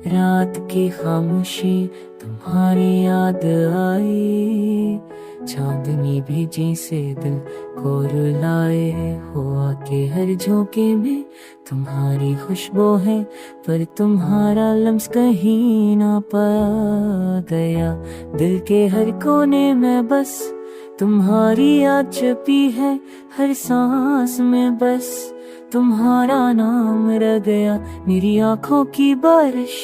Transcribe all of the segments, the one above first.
रात की खामोशी तुम्हारी याद आई, चांदनी भी जैसे दिल को रुलाए। हुआ के हर झोंके में तुम्हारी खुशबू है, पर तुम्हारा लम्स कहीं ना पा गया। दिल के हर कोने में बस तुम्हारी याद छपी है, हर सांस में बस तुम्हारा नाम रह गया। मेरी आंखों की बारिश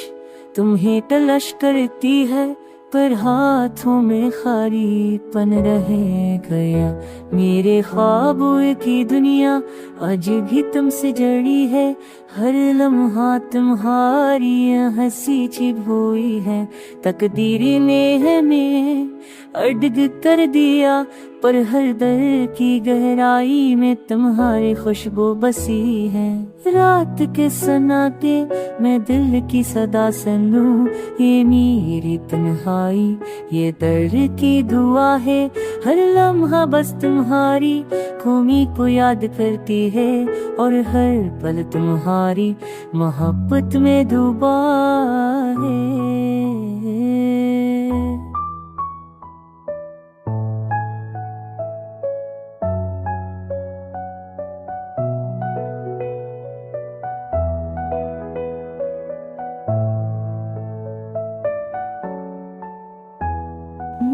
तुम्हें तलाश करती है, पर हाथों में खालीपन रह गया। मेरे ख्वाबों की दुनिया आज भी तुमसे जड़ी है, हर लम्हा तुम्हारी हंसी छिप हुई है। तकदीर ने हमें अड़ग कर दिया, पर हर दर की गहराई में तुम्हारी खुशबू बसी है। रात के सन्नाटे मैं दिल की सदा सुनूं, ये मेरी तन्हाई ये दर्द की दुआ है। हर लम्हा बस तुम्हारी खूमी को याद करती है, और हर पल तुम्हारी मोहब्बत में डूबा है।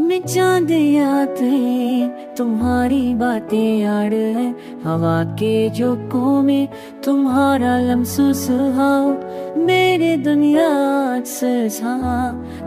मैं चांद यादें तुम्हारी बातें याद है, हवा के झोंकों में तुम्हारा लम्स सुहाओ। मेरे दुनिया सजा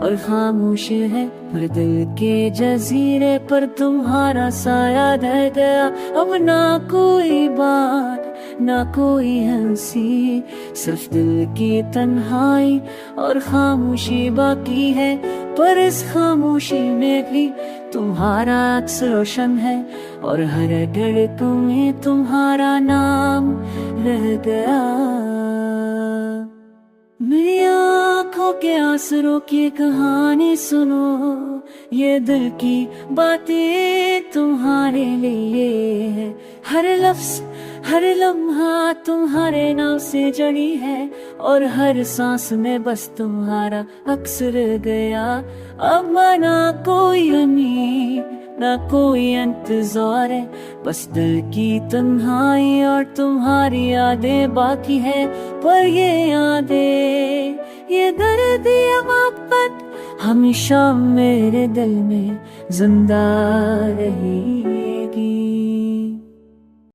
और खामोश है, पर दिल के जजीरे पर तुम्हारा साया रह गया। अब ना कोई बात ना कोई हंसी, सिर्फ दिल की तन्हाई और खामोशी बाकी है। पर इस खामोशी में भी तुम्हारा अक्स रोशन है, और हर धड़कन में तुम्हारा नाम रह गया। मेरी आँखों के आंसुओं की कहानी सुनो, ये दिल की बातें तुम्हारे लिए है। हर लफ्ज हर लम्हा तुम्हारे नाम से जड़ी है, और हर सांस में बस तुम्हारा अक्स रह गया। अब ना कोई उम्मीद ना कोई इंतजार है, बस दिल की तन्हाई और तुम्हारी यादें बाकी है। पर ये यादें ये दर्द ये मोहब्बत हमेशा मेरे दिल में जिंदा रहेगी।